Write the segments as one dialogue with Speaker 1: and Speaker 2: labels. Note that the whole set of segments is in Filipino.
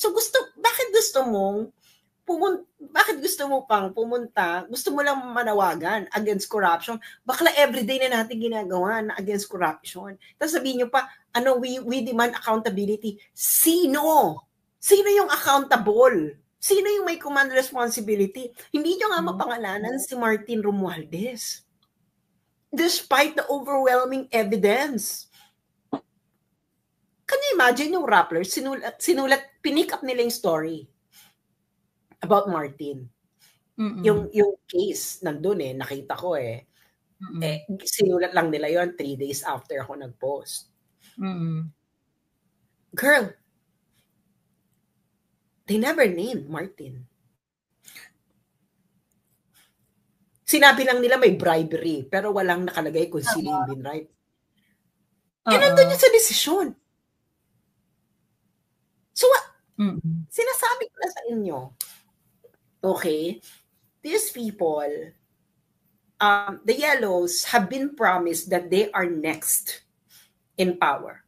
Speaker 1: So bakit gusto mo pang pumunta, gusto mo lang manawagan against corruption? Bakla everyday na natin ginagawa na against corruption. Tapos sabihin nyo pa, we demand accountability. Sino yung accountable? Sino yung may command responsibility? Hindi nyo nga mapangalanan si Martin Romualdez. Despite the overwhelming evidence. Can you imagine yung Rappler, pinick up nila yung story about Martin. Yung case, nandun nakita ko sinulat lang nila yon 3 days after ako nag-post. Girl, they never named Martin. Sinabi lang nila may bribery, pero walang nakalagay kung sino yung binribe. Nandun yun sa desisyon. So, sinasabi ko na sa inyo, okay, these people, the Yellows have been promised that they are next in power.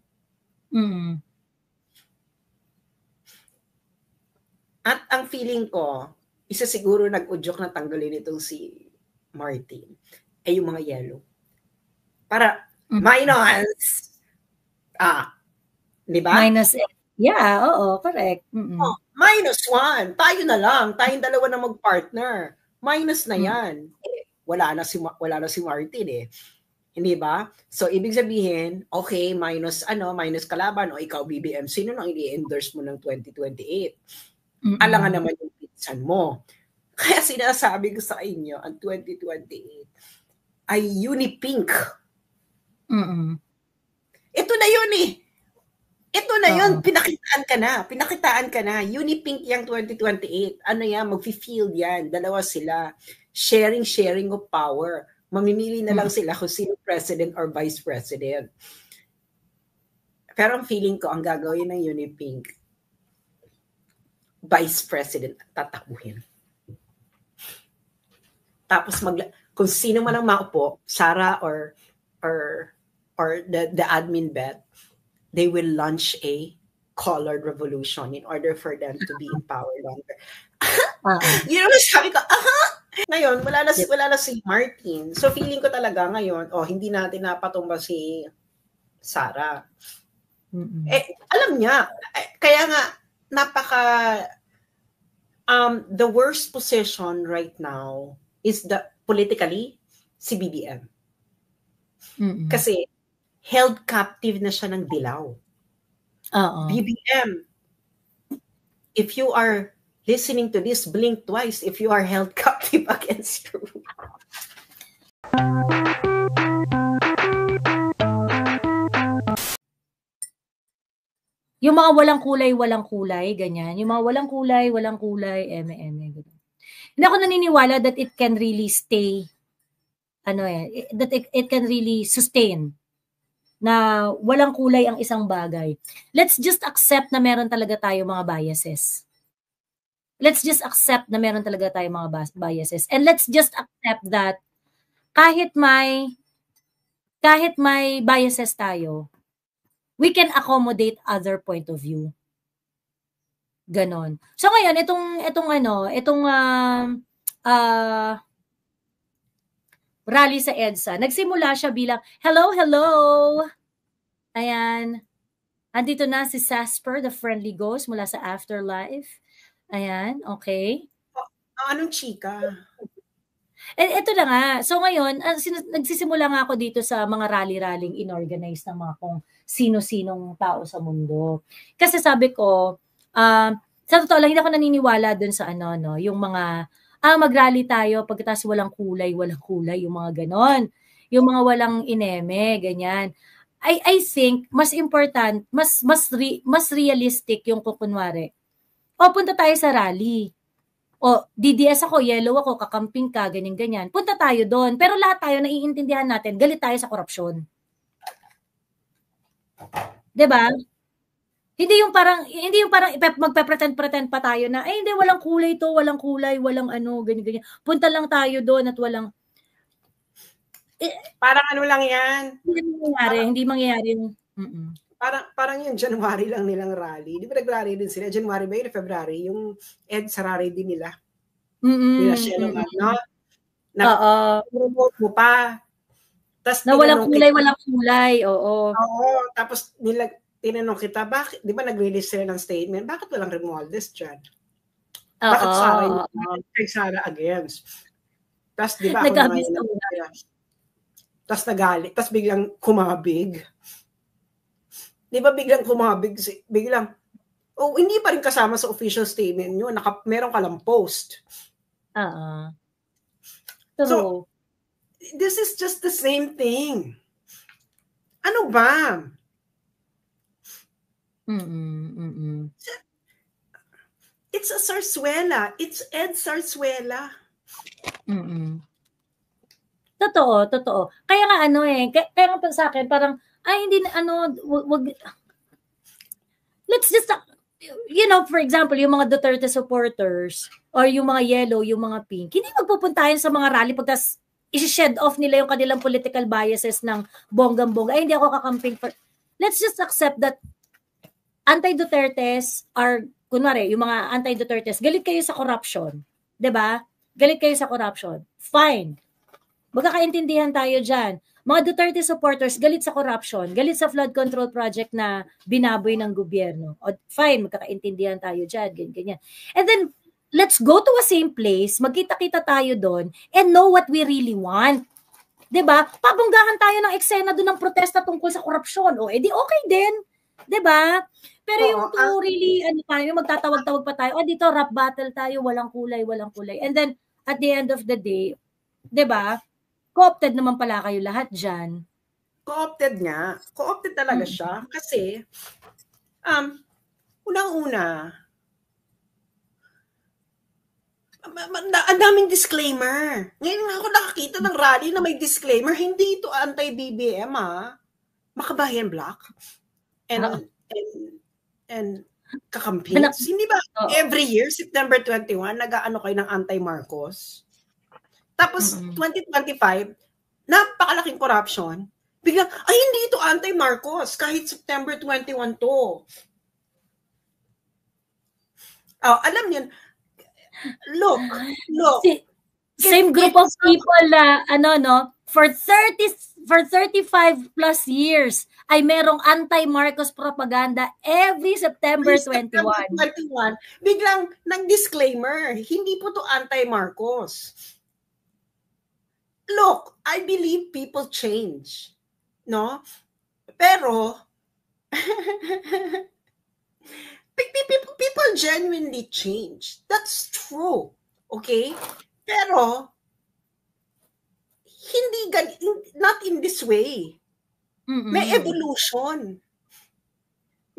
Speaker 1: At ang feeling ko, isa siguro nag-udyok na tanggalin itong si Martin, ay yung mga Yellow. Para minus, di ba?
Speaker 2: Minus, yeah, oo, correct.
Speaker 1: -1. Tayo na lang. Tayong dalawa na mag-partner. Minus na yan. Wala na si Martin Hindi ba? So, ibig sabihin, okay, minus kalaban, o ikaw, BBM, sino nang i-endorse mo ng 2028? Alangan naman yung pinsan mo. Kaya sinasabi ko sa inyo, ang 2028 ay Unipink. Ito na yun Ito na yun, pinakitaan ka na. Unipink yung 2028. Ano yan, mag-field yan. Dalawa sila. Sharing of power. Mamimili na lang sila kung sino president or vice president. Pero ang feeling ko, ang gagawin ng Unipink, vice president tatakbuhin. Tapos kung sino man ang maupo, Sara or the admin bet, they will launch a colored revolution in order for them to be in power longer. You know, sabi ko, Ngayon, wala na si Martin. So, feeling ko talaga ngayon, hindi natin napatumba si Sara. Alam niya. Kaya nga, the worst position right now is politically, si BBM. Kasi, held captive na siya ng dilaw. BBM, if you are listening to this, blink twice if you are held captive against you.
Speaker 2: Yung mga walang kulay, ganyan. Yung mga walang kulay, ganyan. Hindi ako naniniwala that it can really stay, that it can really sustain na walang kulay ang isang bagay. Let's just accept na meron talaga tayo mga biases. Let's just accept na meron talaga tayo mga biases. And let's just accept that kahit may biases tayo, we can accommodate other point of view. Ganon. So ngayon, itong rally sa EDSA, nagsimula siya bilang, hello! Ayan. Andito na si Sasper, the friendly ghost mula sa Afterlife. Ayan, okay.
Speaker 1: Anong chika?
Speaker 2: Ito na nga. So ngayon, nagsisimula nga ako dito sa mga rally-rallying inorganize ng mga kung sino-sinong tao sa mundo. Kasi sabi ko, sa totoo lang, hindi ako naniniwala dun sa yung mga, mag-rally tayo, pagkatapos walang kulay, yung mga ganon. Yung mga walang ineme, ganyan. I think, mas important, mas realistic yung kunwari. Punta tayo sa rally. DDS ako, yellow ako, kakamping ka, ganyan-ganyan. Punta tayo doon. Pero lahat tayo, naiintindihan natin, galit tayo sa korupsyon. Diba? Hindi yung parang magpe-pretend pa tayo na, hindi, walang kulay to, walang kulay, walang ganyan-ganyan. Punta lang tayo doon at walang...
Speaker 1: Parang lang yan.
Speaker 2: Hindi mangyayari yung...
Speaker 1: parang yung January lang nilang rally. Di ba nag-rally din sila? January ba yun? February? Yung EDSA rally din nila. Nila Shelo Magno. Promote mo pa. Tas
Speaker 2: na walang kulay, walang kulay. Oo.
Speaker 1: Oo. Tapos tinanong kita, bakit? Di ba nag-release sila ng statement? Bakit walang Romualdez dyan? Bakit Sara against? Tas di ba ako naman tas nagalit. Tas biglang kumabig. Di ba biglang kumabig? Biglang, hindi pa rin kasama sa official statement nyo. Meron ka lang post. So, this is just the same thing. Ano ba? It's a zarzuela. It's Ed Zarzuela.
Speaker 2: Totoo. Kaya nga kaya nga sa akin, parang, hindi wag, let's just, for example, yung mga Duterte supporters, or yung mga yellow, yung mga pink, hindi magpupuntahan sa mga rally pagkas i-shed off nila yung kanilang political biases ng bonggang-bongga. Hindi ako kakamping for, let's just accept that anti-Dutertes are, kunwari, yung mga anti-Dutertes, galit kayo sa corruption. 'Di ba? Galit kayo sa corruption. Fine. Magkakaintindihan tayo dyan. Mga Duterte supporters, galit sa corruption, galit sa flood control project na binaboy ng gobyerno. O, fine, magkakaintindihan tayo dyan, ganyan. And then, let's go to a same place, magkita-kita tayo doon, and know what we really want. 'Di ba? Pabunggahan tayo ng eksena doon ng protesta tungkol sa korupsyon. O, edi okay din. 'Di ba? Pero yung to really, magtatawag-tawag pa tayo, dito rap battle tayo, walang kulay. And then, at the end of the day, 'di ba? Co-opted naman pala kayo lahat dyan.
Speaker 1: Co-opted nga. Co-opted talaga siya. Kasi, unang-una, ang daming disclaimer. Ngayon nga ako nakakita ng rally na may disclaimer. Hindi ito anti-BBM, Makabayan Black. And kakampins. Hindi ba every year, September 21, nag-aano kayo ng anti-Marcos? Tapos, 2025, napakalaking corruption. Biglang, hindi ito anti-Marcos. Kahit September 21 to. Alam niyo, look.
Speaker 2: Same group of people for 35 plus years ay merong anti-Marcos propaganda every September 21.
Speaker 1: Biglang nag-disclaimer, hindi po to anti-Marcos. Look, I believe people change. No? Pero, people genuinely change. That's true. Okay? Pero, not in this way. May evolution.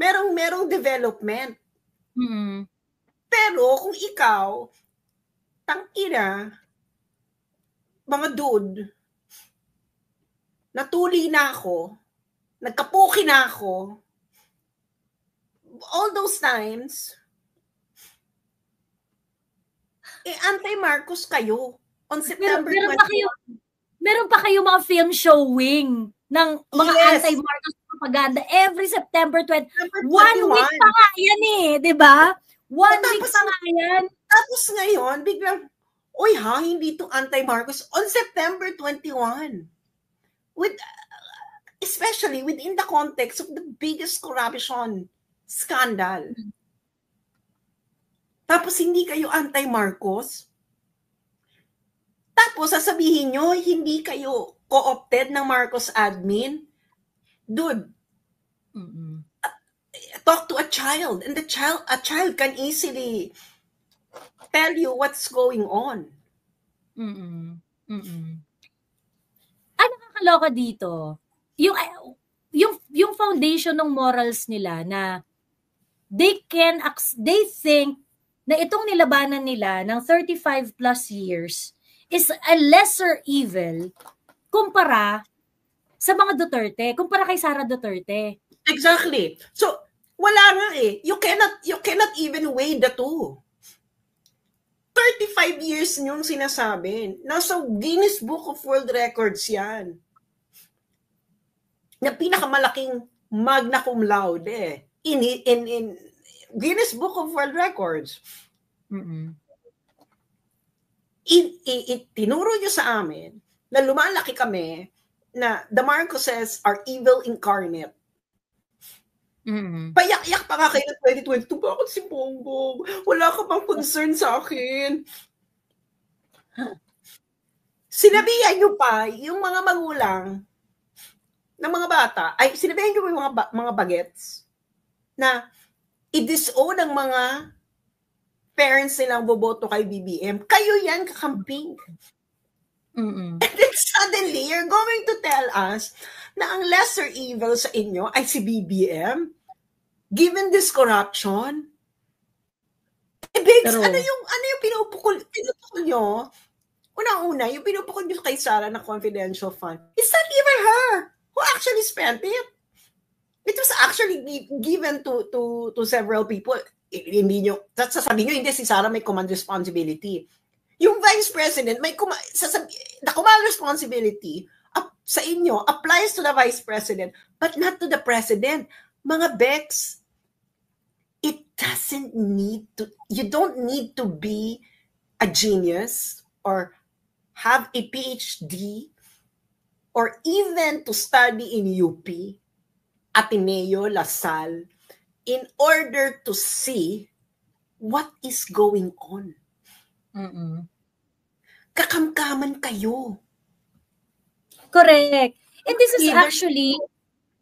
Speaker 1: Merong development. Pero, kung ikaw, tangina, mga dude, natuli na ako, nagkapuki na ako, all those times, anti-Marcos kayo on September 21.
Speaker 2: Meron pa kayo mga film showing ng mga anti-Marcos propaganda every September 20. 1 week pa nga yan di ba? 1 week pa nga yan.
Speaker 1: Tapos ngayon, biglang, hindi to anti-Marcos on September 21. Especially within the context of the biggest corruption scandal. Tapos hindi kayo anti-Marcos. Tapos sasabihin nyo, hindi kayo co-opted ng Marcos admin. Dude, talk to a child, and a child can easily tell you what's going on.
Speaker 2: Ang nakakaloka dito, yung foundation ng morals nila na they think na itong nilabanan nila ng 35 plus years is a lesser evil kumpara sa mga Duterte, kumpara kay Sara Duterte.
Speaker 1: Exactly. So, wala nga You cannot even weigh the two. 35 years niyong sinasabi. Nasa Guinness Book of World Records yan. Na pinakamalaking magna cum laude in Guinness Book of World Records. Tinuro nyo sa amin na lumalaki kami na the Marcoses are evil incarnate. Payak-yak pa nga kayo ng 2022. Bakit si Bongbong? Wala ka bang concern sa akin? Sinabihan nyo pa yung mga magulang ng mga bata, ay sinabihan nyo yung mga bagets na i-disown ang mga parents nilang boboto kay BBM. Kayo yan kakamping. And then suddenly, you're going to tell us na ang lesser evil sa inyo ay si BBM? Given this corruption? Biggs, ano yung pinupukol nyo? Una-una, yung pinupukol nyo kay Sara na confidential fund, it's not even her who actually spent it. It was actually given to several people. Hindi nyo, sasabihin nyo, hindi, si Sara may command responsibility. Yung vice president, the command responsibility sa inyo applies to the vice president, but not to the president. Mga Bex, you don't need to be a genius or have a PhD or even to study in UP, Ateneo, LaSalle, in order to see what is going on. Kakamkaman kayo.
Speaker 2: Correct. And this is actually...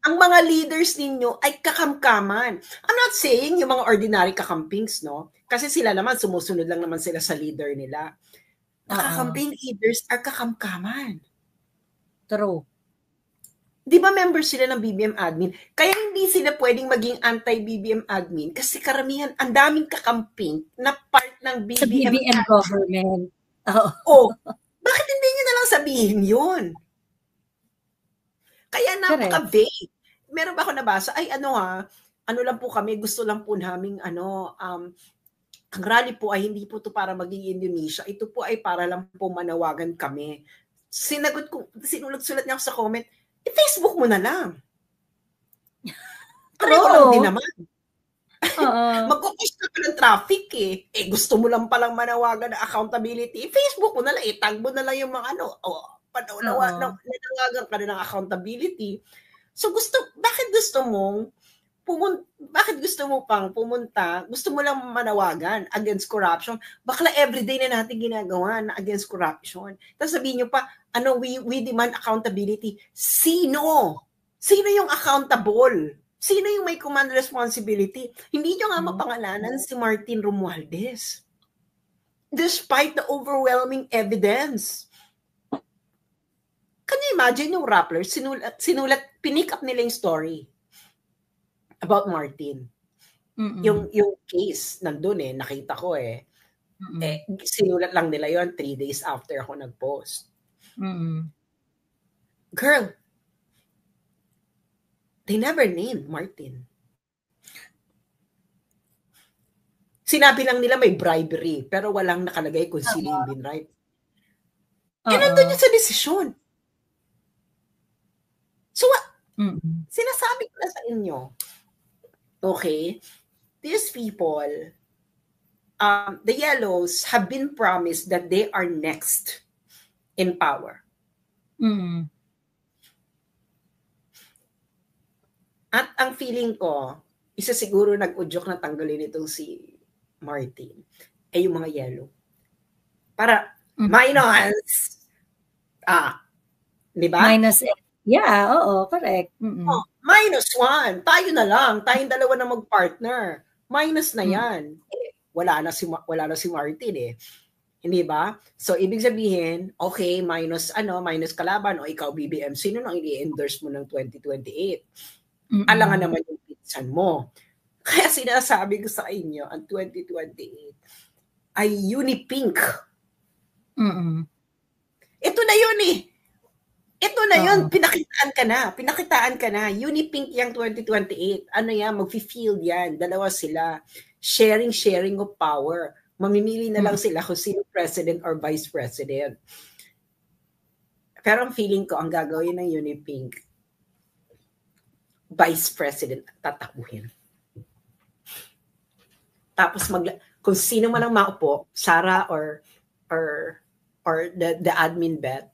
Speaker 1: Ang mga leaders ninyo ay kakamkaman. I'm not saying yung mga ordinary kakampings, no? Kasi sila naman, sumusunod lang naman sila sa leader nila. Kakamping leaders are kakamkaman.
Speaker 2: True.
Speaker 1: Di ba members sila ng BBM admin? Kaya hindi sila pwedeng maging anti-BBM admin kasi karamihan, ang daming kakamping na part ng BBM,
Speaker 2: sa BBM government.
Speaker 1: Bakit hindi nyo na lang sabihin yun? Kaya napaka-vague. Meron ba ako nabasa? Ay, ano lang po kami, gusto lang po naming, ang rally po ay hindi po to para maging Indonesia. Ito po ay para lang po manawagan kami. Sinulat-sulat niya ako sa comment, Facebook mo na lang. Pareho lang din naman. Magkukus ka pa ng traffic eh. Gusto mo lang palang manawagan na accountability. Facebook mo na lang, tag mo na lang yung mga nanawagan ka na ng accountability. So bakit gusto mo pang pumunta, gusto mo lang manawagan against corruption? Bakla everyday na natin ginagawa na against corruption. Tapos sabihin nyo pa, we demand accountability. Sino yung accountable? Sino yung may command responsibility? Hindi nyo nga mapangalanan si Martin Romualdez. Despite the overwhelming evidence. Can you imagine yung Rappler, pinick up nila yung story about Martin. Yung case, nandun nakita ko sinulat lang nila yon 3 days after ako nag-post. Girl, they never named Martin. Sinabi lang nila may bribery, pero walang nakalagay kung sino yung binribe. Nandun yun sa desisyon. So, sinasabi ko na sa inyo, okay, these people, the Yellows have been promised that they are next in power. At ang feeling ko, isa siguro nag-udyok na tanggalin itong si Martin, ay yung mga Yellow. Para minus, di ba?
Speaker 2: Minus, yeah, oo, correct.
Speaker 1: -1. Tayo na lang. Tayong dalawa na mag-partner. Minus na yan. Wala na si Martin Hindi ba? So, ibig sabihin, okay, minus kalaban o ikaw BBM. Sino nang i-endorse mo ng 2028? Alangan naman yung pinsan mo. Kaya sinasabi ko sa inyo, ang 2028 ay Unipink. Ito na yun Ito na yun, pinakitaan ka na. Unipink yung 2028. Ano yan, mag-field yan. Dalawa sila. Sharing of power. Mamimili na lang sila kung sino president or vice president. Pero ang feeling ko, ang gagawin ng Unipink, vice president ang tatakbuhin. Tapos kung sino man ang maupo, Sara or the admin bet,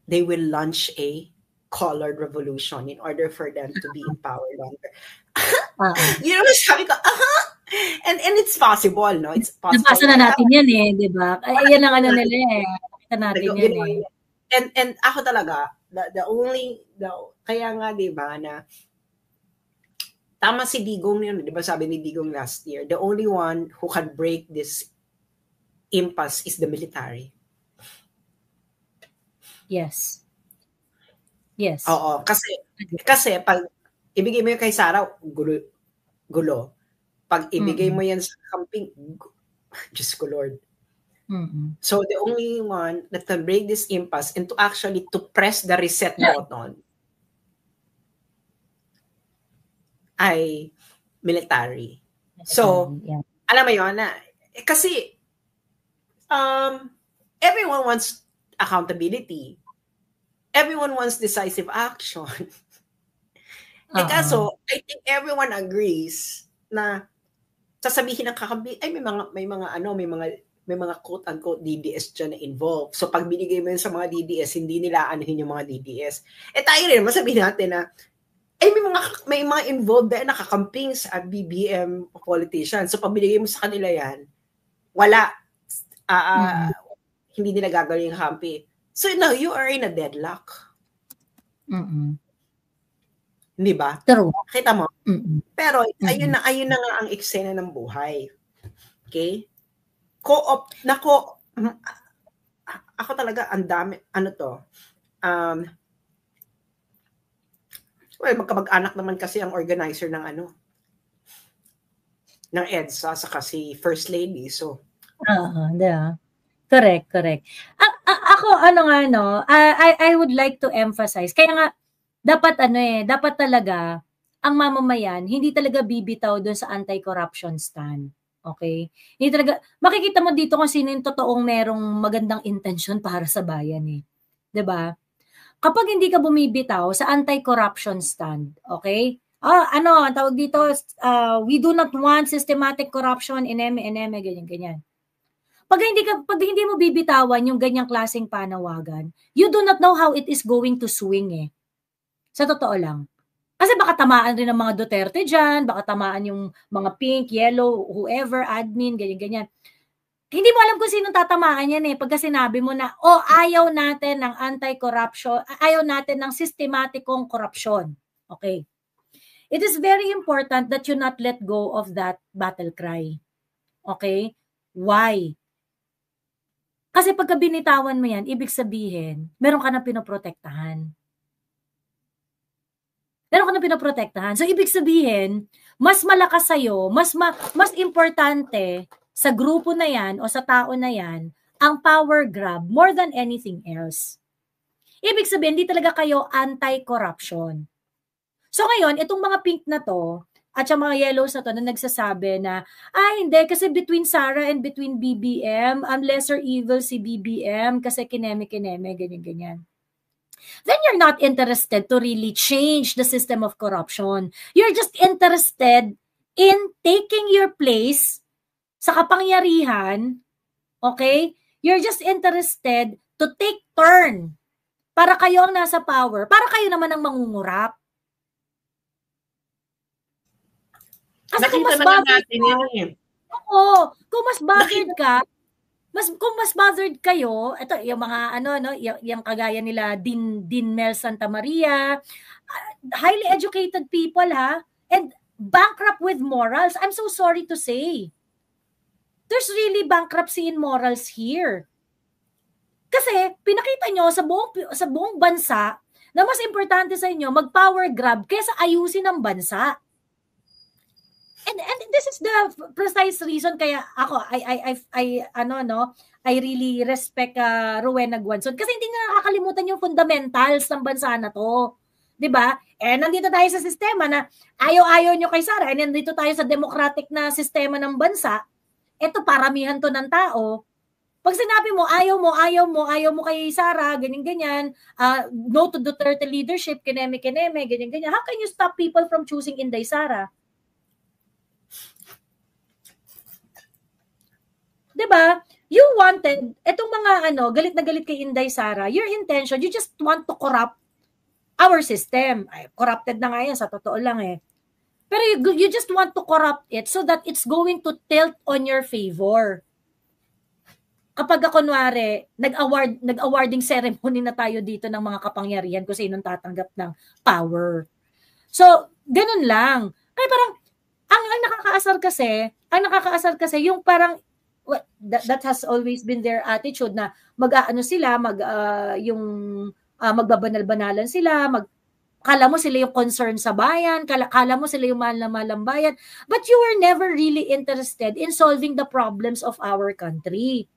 Speaker 1: they will launch a colored revolution in order for them to be in power longer. You know, sabi ko, and it's possible, no? It's possible.
Speaker 2: Nabasa na natin yan eh, di ba? Yan ang ano nila eh. Nakita natin yan eh.
Speaker 1: And ako talaga, kaya nga, di ba, na tama si Digong yun, di ba sabi ni Digong last year, the only one who can break this impasse is the military.
Speaker 2: Yes.
Speaker 1: Oo, kasi pag ibigay mo yun kay Sara, gulo. Pag ibigay mo yan sa camping, Diyos ko Lord. So the only one that can break this impasse and to press the reset button ay military. So, alam mo yun na, kasi everyone wants accountability. Everyone wants decisive action. Kaso, I think everyone agrees na sasabihin ng kakampi, ay may mga quote-unquote DDS dyan na involved. So, pag binigay mo yun sa mga DDS, hindi nila anuhin yung mga DDS. Tayo rin, masabihin natin na, may mga involved na nakakamping sa BBM politicians. So, pag binigay mo sa kanila yan, wala. Hindi nila gagawin yung kampi. So, now, you are in a deadlock. Hindi ba?
Speaker 2: True.
Speaker 1: Kita mo? Pero, ayun na nga ang eksena ng buhay. Okay? Ako talaga, ang dami, magkamag-anak naman kasi ang organizer ng ng EDSA sa kasi First Lady. So,
Speaker 2: correct. Ako, I would like to emphasize, kaya nga, dapat talaga, ang mamamayan, hindi talaga bibitaw doon sa anti-corruption stand. Okay? Hindi talaga, makikita mo dito kung sino yung totoong merong magandang intensyon para sa bayan eh. 'Di ba? Kapag hindi ka bumibitaw sa anti-corruption stand, okay? Ang tawag dito, we do not want systematic corruption in eme, ganyan. Pag hindi mo bibitawan yung ganyang klaseng panawagan, you do not know how it is going to swing eh. Sa totoo lang. Kasi baka tamaan rin ng mga Duterte dyan, baka tamaan yung mga pink, yellow, whoever, admin, ganyan. Hindi mo alam kung sinong tatamaan yan eh. Pagka sinabi mo na, ayaw natin ng anti-corruption, ayaw natin ng systematikong korupsyon. Okay. It is very important that you not let go of that battle cry. Okay? Why? Kasi pagka binitawan mo yan, ibig sabihin, meron ka na pinoprotektahan. So, ibig sabihin, mas malakas sa'yo, mas importante sa grupo na yan o sa tao na yan, ang power grab more than anything else. Ibig sabihin, hindi talaga kayo anti-corruption. So ngayon, itong mga pink na to, at yung mga yellows na to na nagsasabi na, hindi, kasi between Sara and between BBM, lesser evil si BBM kasi kineme, ganyan. Then you're not interested to really change the system of corruption. You're just interested in taking your place sa kapangyarihan, okay? You're just interested to take turn para kayo ang nasa power, para kayo naman ang mangungurap. Kasi kung mas bothered ka, kung mas bothered kayo, ito yung mga yung kagaya nila Dean Mel Santa Maria, highly educated people and bankrupt with morals. I'm so sorry to say. There's really bankruptcy in morals here. Kasi pinakita nyo sa buong bansa na mas importante sa inyo mag-power grab kaysa ayusin ang bansa. And this is the precise reason kaya ako I really respect Rowena Guanzon kasi hindi na nakakalimutan yung fundamentals ng bansa na to. 'Di ba? Nandito tayo sa sistema na ayaw nyo kay Sara, nandito tayo sa democratic na sistema ng bansa. Ito paramihan to ng tao. Pag sinabi mo, ayaw mo kay Sara, ganyan-ganyan, no to Duterte leadership, kineme, ganyan-ganyan, how can you stop people from choosing Inday Sara? Diba? You wanted, etong mga galit na galit kay Inday Sara, your intention, you just want to corrupt our system. Ay, corrupted na nga yan, sa totoo lang eh. Pero you just want to corrupt it so that it's going to tilt on your favor. Kapag kunwari, nag-awarding ceremony na tayo dito ng mga kapangyarihan kung sinong tatanggap ng power. So, ganun lang. Kaya parang, ang nakakaasar kasi, yung parang, that has always been their attitude na magbabanal-banalan sila, kala mo sila yung concern sa bayan, kala mo sila yung mahal na malang bayan, but you were never really interested in solving the problems of our country.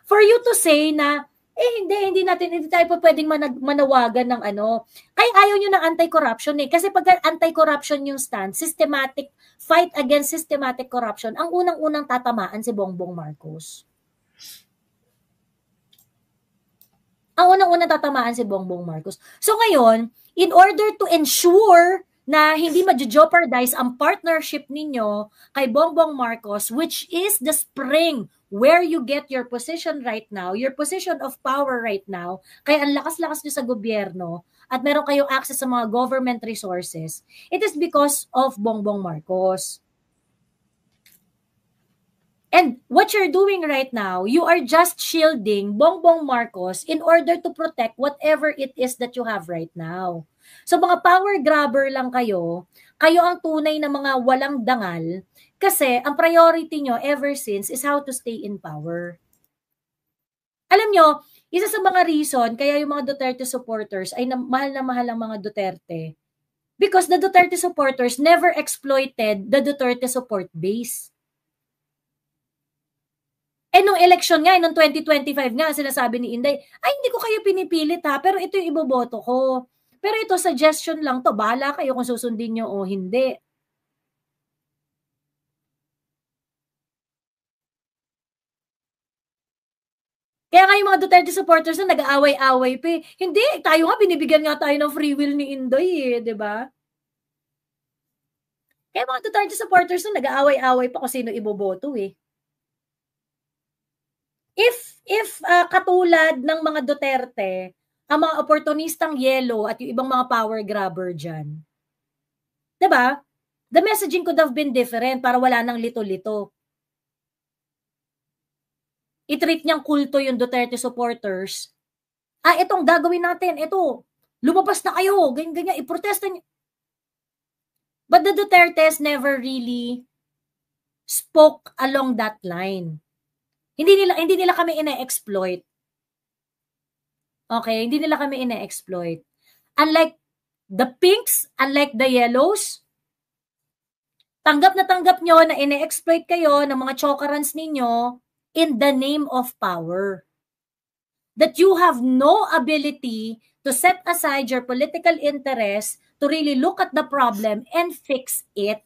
Speaker 2: For you to say na, hindi tayo pa pwedeng manawagan ng kaya ayaw nyo ng anti-corruption eh. Kasi pag anti-corruption yung stand, systematic, fight against systematic corruption, ang unang-unang tatamaan si Bongbong Marcos. Ang unang-unang tatamaan si Bongbong Marcos. So ngayon, in order to ensure na hindi ma-jeopardize ang partnership ninyo kay Bongbong Marcos, which is the spring where you get your position right now, your position of power right now, kaya ang lakas-lakas nyo sa gobyerno at meron kayong access sa mga government resources, it is because of Bongbong Marcos. And what you're doing right now, you are just shielding Bongbong Marcos in order to protect whatever it is that you have right now. So mga power grabber lang kayo ang tunay na mga walang dangal kasi ang priority nyo ever since is how to stay in power. Alam nyo, isa sa mga reason kaya yung mga Duterte supporters ay mahal na mahal ang mga Duterte because the Duterte supporters never exploited the Duterte support base. Nung election nga, nung 2025 nga, sinasabi ni Inday, ay hindi ko kayo pinipilit ha, pero ito yung iboboto ko. Pero ito, suggestion lang to. Bahala kayo kung susundin nyo o hindi. Kaya nga yung mga Duterte supporters na nag-aaway-aaway pa. Hindi, tayo nga, binibigyan nga tayo ng free will ni Inday di ba? Kaya mga Duterte supporters na nag-aaway-aaway pa kung sino iboboto If katulad ng mga Duterte, ang mga opportunistang yellow at yung ibang mga power grabber dyan. Diba? The messaging could have been different para wala nang lito-lito. I-treat niyang kulto yung Duterte supporters. Itong gagawin natin, ito, lumabas na kayo, ganyan, i-protesta niyo. But the Dutertes never really spoke along that line. Hindi nila kami ina-exploit. Okay, hindi nila kami ina-exploit. Unlike the pinks, unlike the yellows, tanggap nyo na ina-exploit kayo ng mga chokarans ninyo in the name of power. That you have no ability to set aside your political interest to really look at the problem and fix it.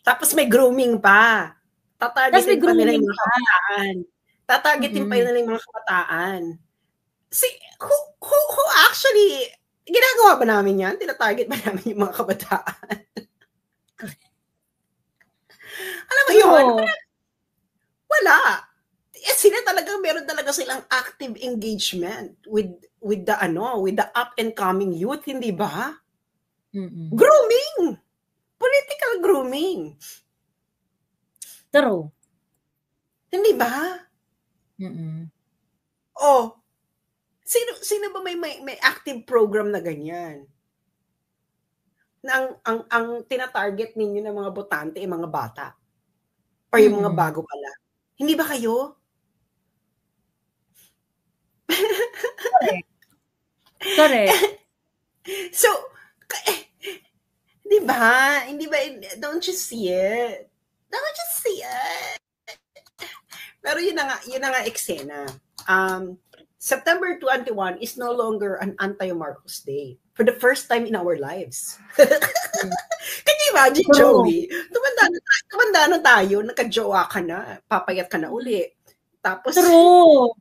Speaker 1: Tapos may grooming pa. Tatargetin pa nila yung mga kabataan. Tatargetin pa nila yung mga kabataan. Who actually, ginagawa ba namin yan? Tinatarget ba namin yung mga kabataan? Alam mo yun? Wala. Sila talagang meron talaga silang active engagement with the up and coming youth, hindi ba? Grooming. Political grooming.
Speaker 2: True.
Speaker 1: Hindi ba? Oh, sino ba may active program na ganyan? Na ang tina-target ninyo ng mga botante ay mga bata. Or yung mga bago pala. Hindi ba kayo?
Speaker 2: Correct.
Speaker 1: So, di ba? Don't you see it? Don't you see it? Pero yun na nga eksena. September 21 is no longer an anti-Marcos Day. For the first time in our lives. Can you imagine, Joey? Tumanda na tayo, nagka-jowa ka na, papayat ka na uli. Tapos,
Speaker 2: True.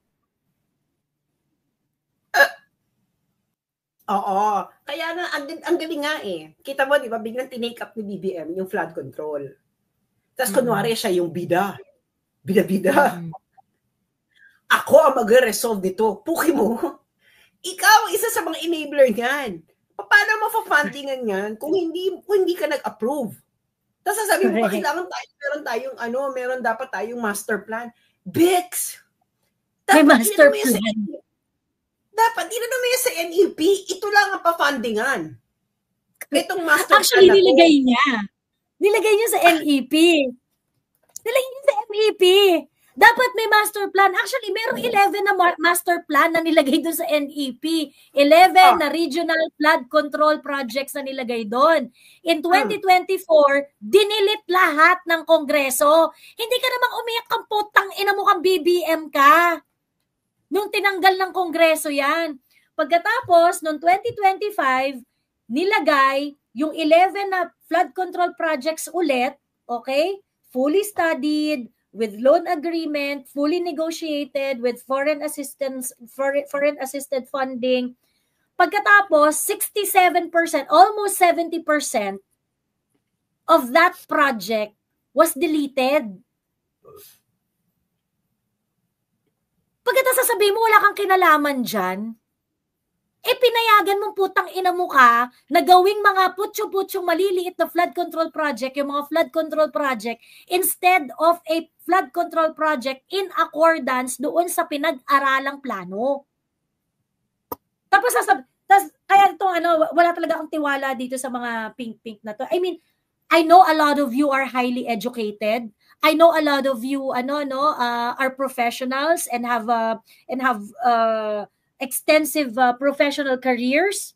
Speaker 1: oo. Kaya nga, ang galing nga eh. Kita mo, di ba, biglang tinake up ni BBM yung flood control. Tapos kunwari siya yung bida. Bida-bida. Ako ang magre-resolve dito. Puki mo. Ikaw, isa sa mga enabler niyan. Paano mafa-fundingan yan kung hindi ka nag-approve? Tapos sasabi mo, kailangan meron dapat tayong master plan. Bix!
Speaker 2: May master plan.
Speaker 1: Dapat, dinanong mo yan sa NEP. Ito lang ang pa-fundingan. Itong master
Speaker 2: Actually,
Speaker 1: plan
Speaker 2: nilagay niya. Nilagay niya sa NEP. Nilagay niya sa NEP. Dapat may master plan. Actually, merong 11 na master plan na nilagay doon sa NEP. 11 na regional flood control projects na nilagay doon. In 2024, dinilit lahat ng Kongreso. Hindi ka namang umiyak kang putang ina mo kang BBM ka. Nung tinanggal ng Kongreso yan. Pagkatapos, noong 2025, nilagay yung 11 na flood control projects ulit, okay? Fully studied, with loan agreement, fully negotiated, with foreign assisted funding. Pagkatapos, 67%, almost 70% of that project was deleted. Pagkatapos sasabihin mo, wala kang kinalaman dyan, pinayagan mong putang ina mo ka na gawing mga putyo-putyong maliliit na flood control project, yung mga flood control project, instead of a flood control project in accordance doon sa pinag-aralang plano. Tapos kaya itong wala talaga akong tiwala dito sa mga pink-pink na to. I mean, I know a lot of you are highly educated. I know a lot of you are professionals and have extensive professional careers.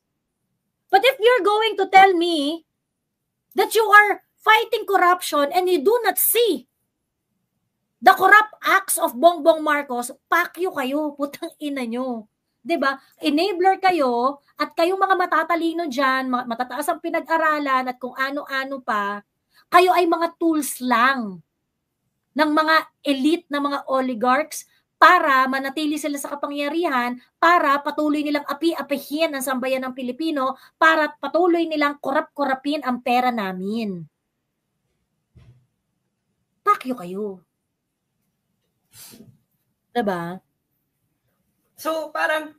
Speaker 2: But if you're going to tell me that you are fighting corruption and you do not see the corrupt acts of Bongbong Marcos, pakyo kayo, putang ina nyo. 'Di ba? Enabler kayo at kayong mga matatalino diyan, matataas ang pinag-aralan at kung ano-ano pa, kayo ay mga tools lang ng mga elite na mga oligarchs para manatili sila sa kapangyarihan, para patuloy nilang api-apihin ang sambayan ng Pilipino, para patuloy nilang korap-korapin ang pera namin. Pakyo kayo. Diba?
Speaker 1: So, parang,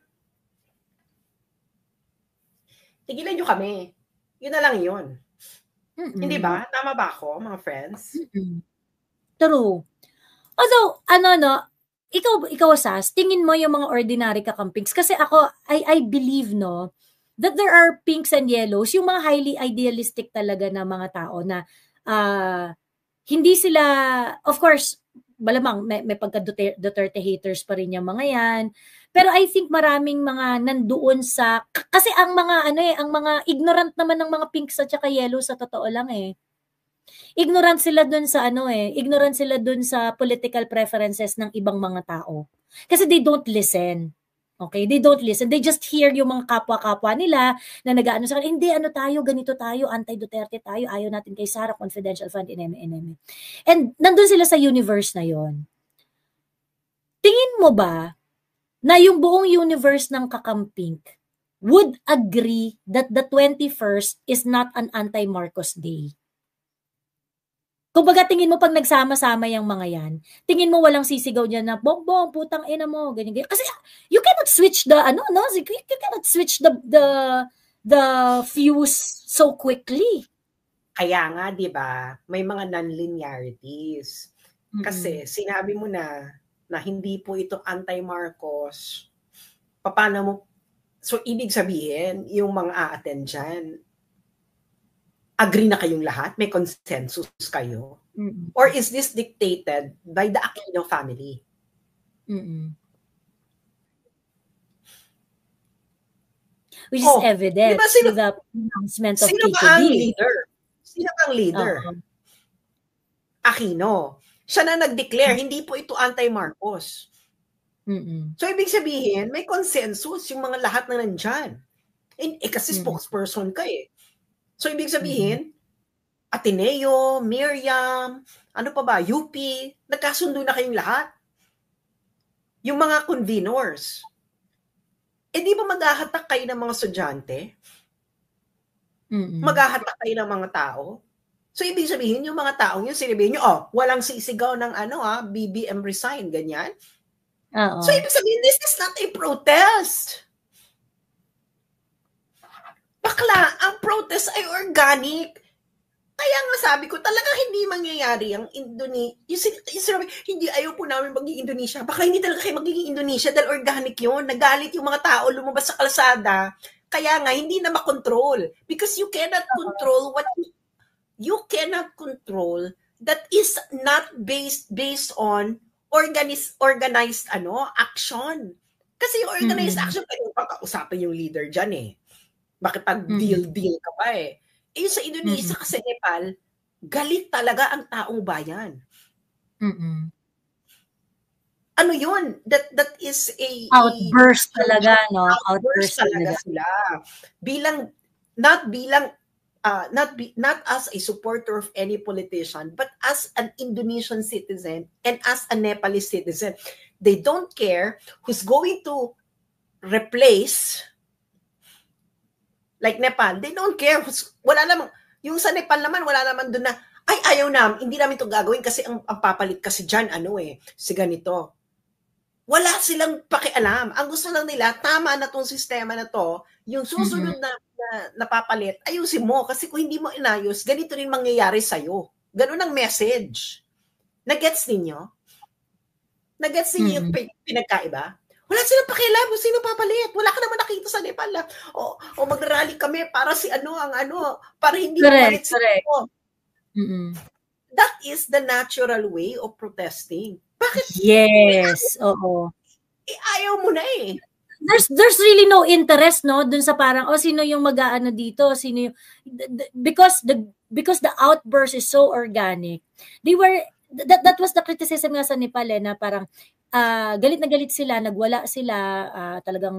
Speaker 1: tigilan nyo kami. Yun na lang yun. Hindi ba? Tama ba ako, mga friends?
Speaker 2: True. Although, ikaw Sas, tingin mo yung mga ordinary kakampings, kasi ako, I believe, that there are pinks and yellows, yung mga highly idealistic talaga na mga tao na hindi sila, of course, malamang may pagka Duterte haters pa rin yung mga yan, pero I think maraming mga nandoon sa, kasi ang mga ang mga ignorant naman ng mga pinks at saka yellow sa totoo lang ignorant sila dun sa ignorant sila dun sa political preferences ng ibang mga tao. Kasi they don't listen. Okay? They don't listen. They just hear yung mga kapwa-kapwa nila na nag-aano sa kanila, hindi, tayo, ganito tayo, anti-Duterte tayo, ayaw natin kay Sara, confidential fund, ineme. And nandun sila sa universe na yon. Tingin mo ba na yung buong universe ng kakamping would agree that the 21st is not an anti-Marcos day? Kung baga tingin mo pag nagsama-sama yung mga yan, tingin mo walang sisigaw niya na, Bongbong, putang ina mo, ganyan. Kasi you cannot switch you cannot switch the fuse so quickly.
Speaker 1: Kaya nga, di ba, may mga non-linearities. Kasi sinabi mo na hindi po ito anti-Marcos. Paano mo, so ibig sabihin, yung mga a-attend dyan, agree na kayong lahat? May consensus kayo? Or is this dictated by the Aquino family?
Speaker 2: Which is evident with the announcement of
Speaker 1: Sino ba ang leader? Sino ba ang leader? Aquino. Siya na nag-declare, hindi po ito anti-Marcos. So, ibig sabihin, may consensus yung mga lahat na nandyan. Kasi spokesperson ka So, ibig sabihin, Ateneo, Miriam, ano pa ba, UP, nagkasundo na kayong lahat. yung mga conveners. Di ba maghahatak kayo ng mga estudyante? Maghahatak kayo ng mga tao? So, ibig sabihin, yung mga taong yun, sinabihin nyo, walang sisigaw ng BBM resign, ganyan. So, ibig sabihin, this is not a protest. Bakla, ang protest ay organic. Kaya nga sabi ko, talagang hindi mangyayari ang Indonesia. Hindi ayaw po namin maging Indonesia. Baka hindi talaga kayo magiging Indonesia dahil organic yun. Nagalit yung mga tao, lumabas sa kalsada. Kaya nga, hindi na makontrol. Because you cannot control what you cannot control that is not based on organized action. Kasi yung organized action, pwede pagkausapin yung leader dyan eh. Makipag-deal ka pa eh. Sa Indonesia kasi Nepal, galit talaga ang taong bayan. Ano yun? That is a
Speaker 2: outburst talaga, no?
Speaker 1: Outburst talaga sila. Not as a supporter of any politician, but as an Indonesian citizen and as a Nepalese citizen. They don't care who's going to replace. Like Nepal, they don't care. Wala namang, yung sa Nepal naman, wala naman doon na, ayaw namin, hindi namin ito gagawin kasi ang papalit kasi dyan, si ganito. Wala silang pakialam. Ang gusto lang nila, tama na tong sistema na to, yung susunod na napapalit, ayusin mo. Kasi kung hindi mo inayos, ganito rin mangyayari sa'yo. Ganun ang message. Nagets ninyo? Nagets ninyo yung pinagkaiba? Wala silang pakialam kung sino papalit. Wala ka naman nakita sa Nepal na, mag-rally kami para para hindi papalit sino. That is the natural way of protesting. Bakit?
Speaker 2: Yes, oo.
Speaker 1: Ayaw mo na eh.
Speaker 2: There's really no interest, no, dun sa parang, sino yung mag-aano dito, sino yung, because the outburst is so organic. That was the criticism nga sa Nepal na parang, galit na galit sila, nagwala sila, talagang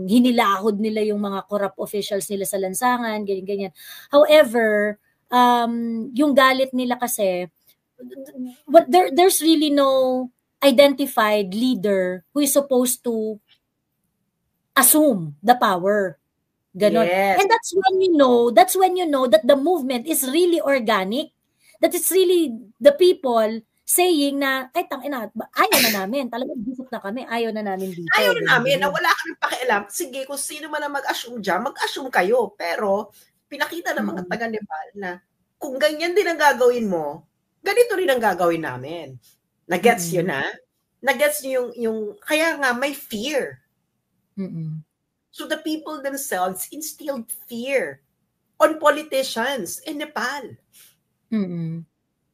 Speaker 2: hinilahod nila yung mga corrupt officials nila sa lansangan, ganyan. However, yung galit nila kasi, there's really no identified leader who is supposed to assume the power. Ganon.
Speaker 1: Yes.
Speaker 2: And that's when you know that the movement is really organic. That it's really the people saying na, tangina, ayaw na namin. Talagang bisip na kami. Ayaw na namin dito.
Speaker 1: Ayaw na namin. Na wala kami pakialam. Sige, kung sino man ang mag-assume dyan, mag-assume kayo. Pero, pinakita ng mga taga-Nepal na kung ganyan din ang gagawin mo, ganito rin ang gagawin namin. Nagets yun na? Nagets nyo yung kaya nga may fear. So the people themselves instilled fear on politicians in Nepal.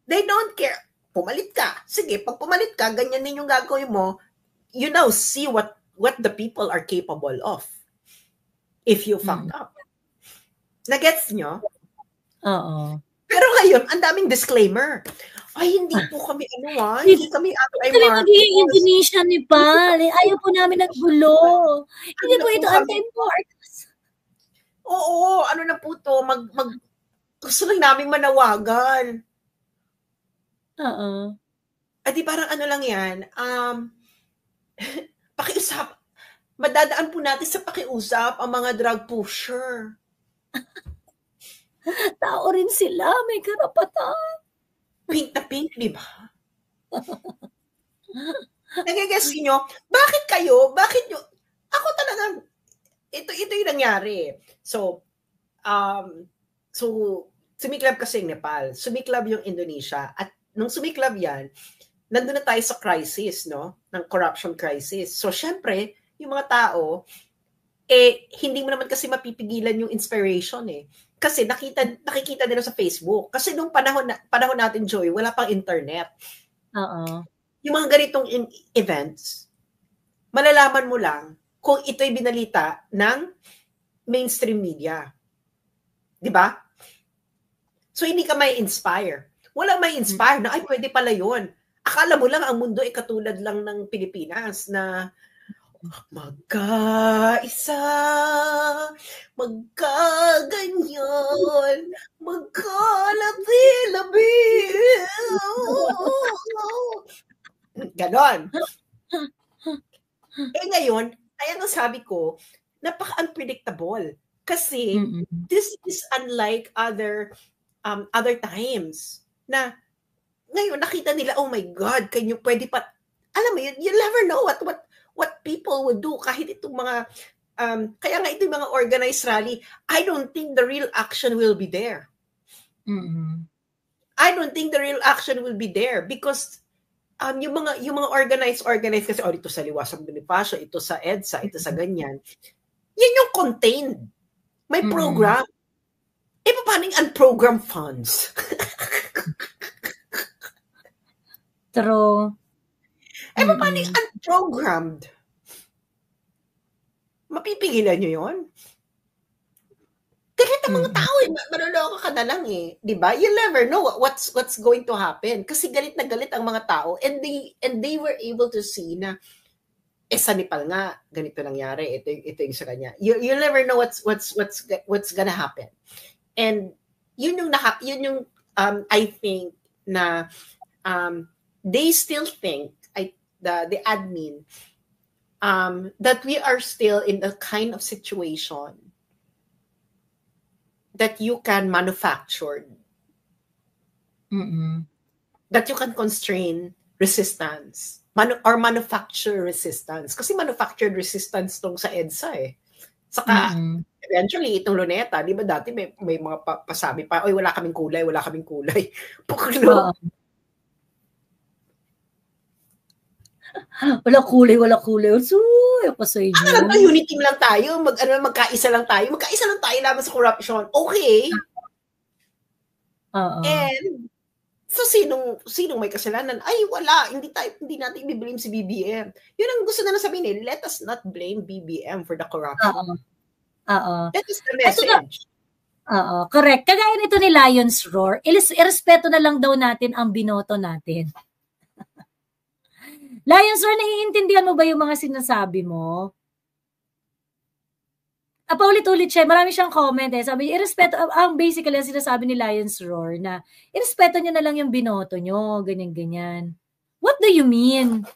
Speaker 1: They don't care. Pumalit ka. Sige, pag pumalit ka, ganyan din yung gagawin mo, you now see what the people are capable of. If you fucked up. Nagets nyo?
Speaker 2: Oo.
Speaker 1: Pero ngayon, ang daming disclaimer. Hindi po kami hindi kami
Speaker 2: anti-Marcos. Magiging Indonesia, Nepal. Ayaw po namin ng gulo. Hindi po ito anti-Marcos.
Speaker 1: Oo, na po to, gusto lang namin manawagan.
Speaker 2: Oo.
Speaker 1: Di parang lang yan, pakiusap. Madadaan po natin sa pakiusap ang mga drug pusher.
Speaker 2: Tao rin sila, may karapatan.
Speaker 1: Pink na pink, di ba? Nagigess nyo, bakit nyo, ako talagang, ito yung nangyari. So, sumiklab kasi yung Nepal, sumiklab yung Indonesia, at nung sumiklab yan, nandun na tayo sa crisis, no? Ng corruption crisis. So, syempre, yung mga tao, hindi mo naman kasi mapipigilan yung inspiration eh. Kasi nakikita nila sa Facebook. Kasi nung panahon natin, Joy, wala pang internet.
Speaker 2: Oo.
Speaker 1: Yung mga ganitong events, malalaman mo lang kung ito'y binalita ng mainstream media. Di ba? So, hindi ka may inspire. Wala may inspire na, pwede pala yun. Akala mo lang ang mundo ay katulad lang ng Pilipinas na magkaisa, magkaganyan, magkalabi-labi. Ganon. Ngayon, kaya nga sabi ko, napaka-unpredictable. Kasi, this is unlike other times na ngayon nakita nila, oh my God, pwede pa, alam mo yun, you never know what people would do kahit itong mga, kaya nga itong mga organized rally, I don't think the real action will be there. I don't think the real action will be there because yung mga organized kasi dito sa Liwasang Bonifacio, ito sa EDSA, ito sa ganyan. Yan yung contained. May program. Paano yung unprogrammed funds?
Speaker 2: True.
Speaker 1: Paano yung unprogrammed? Mapipigilan nyo yun? Galit ang mga tao maloloko ka na lang di ba? You never know what's going to happen kasi galit na galit ang mga tao and they were able to see na sa Nepal nga ganito nangyari, ito yung sa kanya. You never know what's gonna happen. And yun yung I think na they still think the admin that we are still in the kind of situation that you can manufacture, that you can constrain resistance, or manufacture resistance. Kasi manufactured resistance tong sa EDSA Saka, eventually, itong Luneta, di ba dati may mga pasabi pa, oy, wala kaming kulay. Puklo.
Speaker 2: Wala kulay. Ako sa inyo.
Speaker 1: Unity lang tayo. Magkaisa lang tayo. Laban sa corruption. Okay. And, so sinong may kasalanan? Ay, wala. Hindi natin i-blame si BBM. Yun ang gusto na sabihin let us not blame BBM for the corruption. That is the message.
Speaker 2: Correct. Kagaya nito ni Lion's Roar, irespeto na lang daw natin ang binoto natin. Lion's Roar, naiintindihan mo ba yung mga sinasabi mo? Paulit-ulit siya, marami siyang comment Sabi niya, basically ang sinasabi ni Lion's Roar na, irespeto niyo na lang yung binoto niyo, ganyan-ganyan. What do you mean?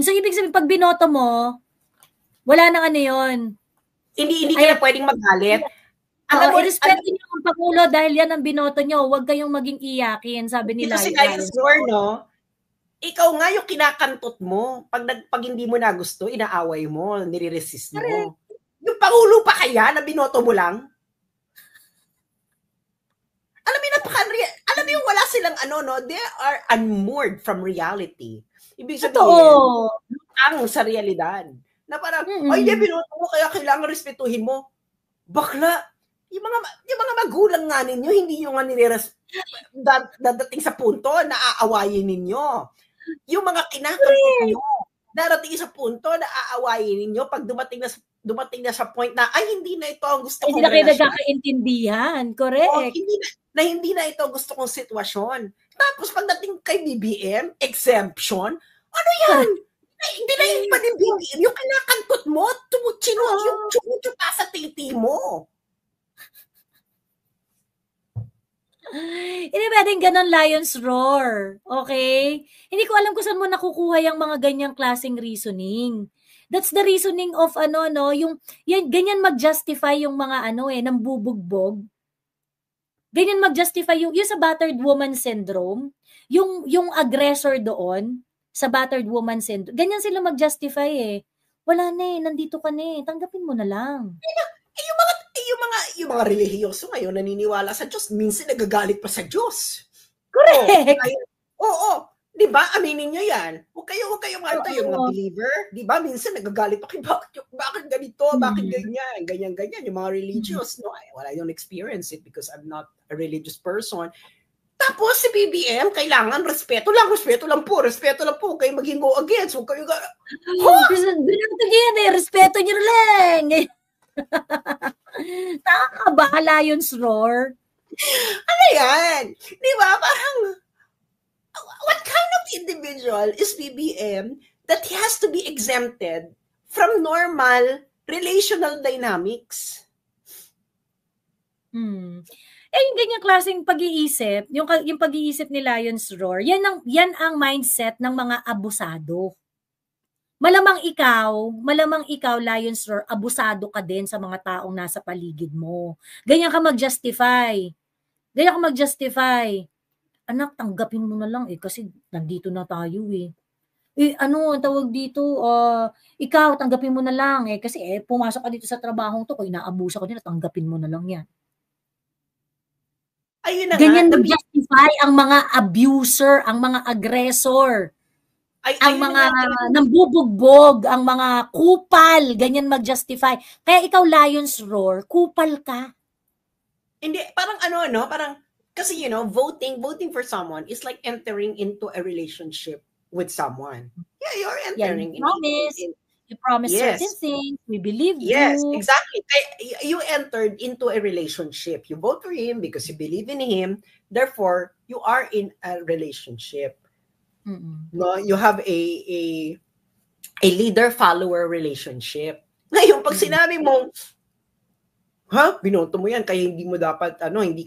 Speaker 2: So, ibig sabihin, pag binoto mo, wala nang ano yun.
Speaker 1: Hindi ka na pwedeng magalit.
Speaker 2: Irespeto niyo ang Pangulo dahil yan ang binoto niyo. Huwag kayong maging iyakin, sabi ni
Speaker 1: Lion's Roar, ikaw nga yung kinakantot mo. Pag hindi mo na gusto, inaaway mo, nire-resist mo. Correct. Yung Pangulo pa kaya na binoto mo lang? Alam mo yung wala silang they are unmoored from reality. Ibig sabihin, lutang sa realidad. Na parang, ay, binoto mo, kaya kailangan respetuhin mo. Bakla, yung mga magulang nga ninyo, hindi nyo nga dadating sa punto na aawayin ninyo. Yung mga kinakantot nyo, darating sa punto na aawayin ninyo pag dumating na sa point na, ay, hindi na ito ang gusto kong relasyon.
Speaker 2: Hindi na kayo nagkakaintindihan. Correct.
Speaker 1: Hindi na ito ang gusto kong sitwasyon. Tapos pagdating kay BBM, exemption, ano yan? Hindi na yung panibigyan. Yung kinakantot mo, yung pa sa titi mo.
Speaker 2: Hindi pwedeng ganun Lion's Roar. Okay? Hindi ko alam kung saan mo nakukuha yung mga ganyang klaseng reasoning. That's the reasoning of yung ganyan mag-justify yung mga nambubugbog. Ganyan mag-justify yung sa battered woman syndrome, yung aggressor doon sa battered woman syndrome. Ganyan sila mag-justify Wala na nandito ka na tanggapin mo na lang.
Speaker 1: Yung mga relihiyoso ngayon naniniwala sa Diyos, minsan nagagalit pa sa Diyos.
Speaker 2: Correct.
Speaker 1: Oo. Di ba? Aminin nyo yan. Huwag kayo yung mga believer. Di ba? Minsan nagagalit pa kayo. Bakit ganito? Bakit ganyan? Ganyan. Yung mga religious, I don't experience it because I'm not a religious person. Tapos si BBM, kailangan respeto lang po. Kayo maging go against. Huwag kayo
Speaker 2: respeto nyo lang. Nakakabahala yung Roar.
Speaker 1: Ano yan? Di ba? Parang, what kind of individual is BBM that he has to be exempted from normal relational dynamics?
Speaker 2: yung ganyang klaseng pag-iisip, yung pag-iisip ni Lions Roar, yan ang mindset ng mga abusado. Malamang ikaw, Lions Roar, abusado ka din sa mga taong nasa paligid mo. Ganyan ka mag-justify. Anak, tanggapin mo na lang kasi nandito na tayo ang tawag dito, ikaw, tanggapin mo na lang kasi pumasok ka dito sa trabahong to, kung inaabuso ka nila, tanggapin mo na lang yan.
Speaker 1: Ayun na
Speaker 2: Ganyan
Speaker 1: nga.
Speaker 2: mag-justify ang mga abuser, ang mga aggressor, ang mga nambubugbog, ang mga kupal, ganyan mag-justify. Kaya ikaw, Lions Roar, kupal ka.
Speaker 1: Hindi, parang parang, kasi voting for someone is like entering into a relationship with someone. Yeah, you're entering
Speaker 2: you promise
Speaker 1: yes.
Speaker 2: certain things, we believe
Speaker 1: yes,
Speaker 2: you.
Speaker 1: Exactly. You entered into a relationship. You vote for him because you believe in him. Therefore, you are in a relationship. No, you have a leader-follower relationship. Ngayon, pag sinabi mo, binoto mo yan kaya hindi mo dapat hindi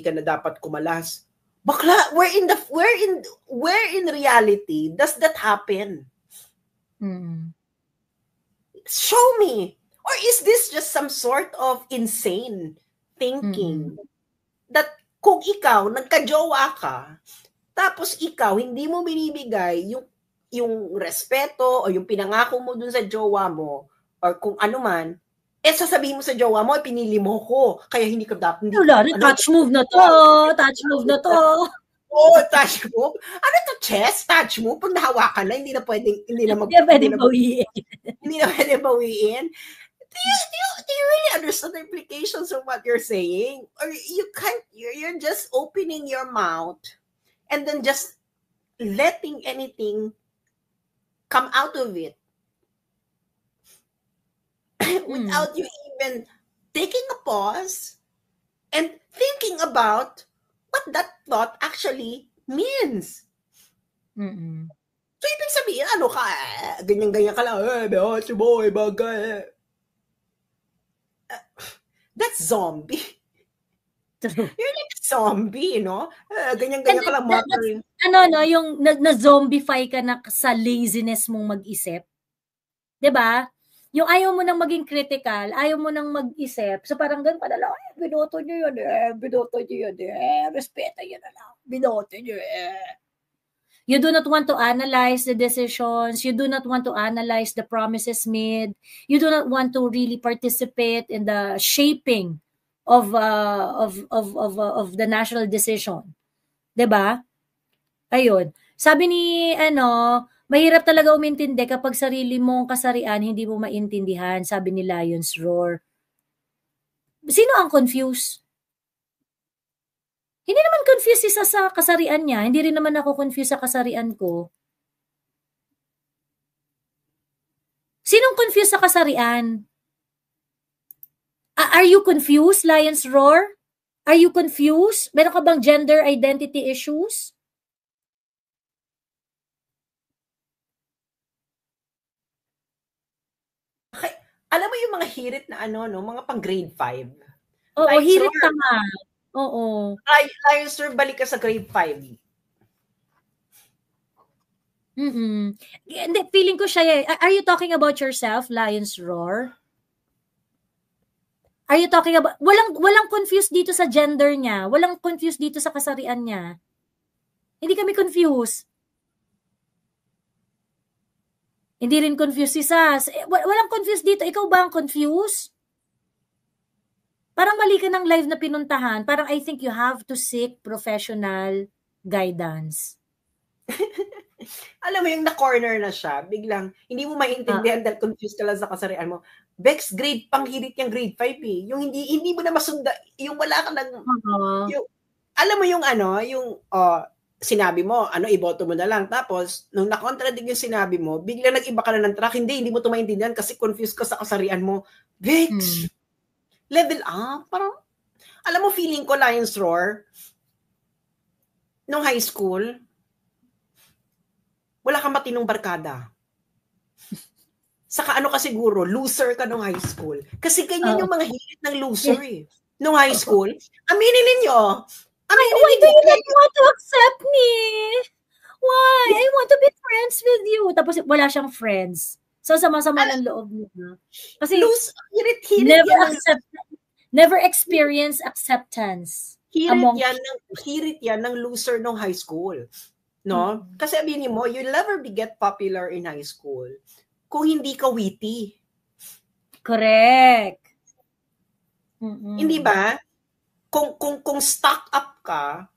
Speaker 1: ka na dapat kumalas. Bakla, where in reality does that happen? Show me. Or is this just some sort of insane thinking that kung ikaw nagka-jowa ka, tapos ikaw hindi mo binibigay yung respeto o yung pinangako mo dun sa jowa mo or kung ano man, sasabihin mo sa jowa mo, pinili mo ko, kaya hindi ka dapat.
Speaker 2: Touch move na to.
Speaker 1: Oh, touch move? Ano to, chess? Touch move? Pag nahawakan na, hindi na pwedeng bawiin. Do you really understand the implications of what you're saying? Or you're just opening your mouth and then just letting anything come out of it without you even taking a pause and thinking about what that thought actually means. So, ibig sabihin, ganyan-ganyan ka lang, bagay. That's zombie. You're like a zombie, ganyan-ganyan ka lang, muttering.
Speaker 2: Yung na-zombify ka na sa laziness mong mag-isip. 'Di ba? Yung ayaw mo nang maging critical, ayaw mo nang mag-isip. So parang ganun ka na lang, binoto nyo yun, respeto yun na lang, binoto nyo You do not want to analyze the decisions. You do not want to analyze the promises made. You do not want to really participate in the shaping of the national decision. 'Di ba? Ayun. Sabi ni mahirap talaga umintindi kapag sarili mong kasarian hindi mo maintindihan, sabi ni Lions Roar. Sino ang confused? Hindi naman confused isa sa kasarian niya. Hindi rin naman ako confused sa kasarian ko. Sinong confused sa kasarian? Are you confused, Lions Roar? Are you confused? Meron ka bang gender identity issues?
Speaker 1: Alam mo yung mga hirit na mga pang grade 5?
Speaker 2: Oo, hirit ka nga. Oo.
Speaker 1: Lions Roar, balik ka sa grade 5.
Speaker 2: Hindi, feeling ko siya Are you talking about yourself, Lions Roar? Are you talking about... Walang confused dito sa gender niya. Walang confused dito sa kasarian niya. Hindi kami confused. Hindi rin confused si Sas. Walang confused dito. Ikaw ba ang confused? Parang mali ka ng live na pinuntahan. Parang I think you have to seek professional guidance.
Speaker 1: Alam mo yung na-corner na siya, biglang hindi mo maintindihan dahil confused ka lang sa kasarian mo. Bex, grade panghirit yung grade 5 Yung hindi mo na masunda, yung wala ka nang... Yung, alam mo yung sinabi mo, iboto mo na lang. Tapos, nung na-contradict yung sinabi mo, bigla nag-iba ka na ng track, hindi mo ito maintindihan kasi confused ka sa kasarian mo. Bex, level up. Parang, alam mo, feeling ko, Lions Roar, nung high school, wala kang matinong barkada. Saka ka siguro, loser ka nung high school. Kasi ganyan yung mga hilit ng loser nung high school? Aminin ninyo.
Speaker 2: Why do you not want to accept me? Why? I want to be friends with you. Tapos wala siyang friends. So, sama-sama ng loob niya. Kasi, never experience acceptance.
Speaker 1: Hirit yan ng loser nung high school. No? Kasi aminin mo, you'll never get popular in high school kung hindi ka witty.
Speaker 2: Correct.
Speaker 1: Hindi ba? Kung stuck up ka,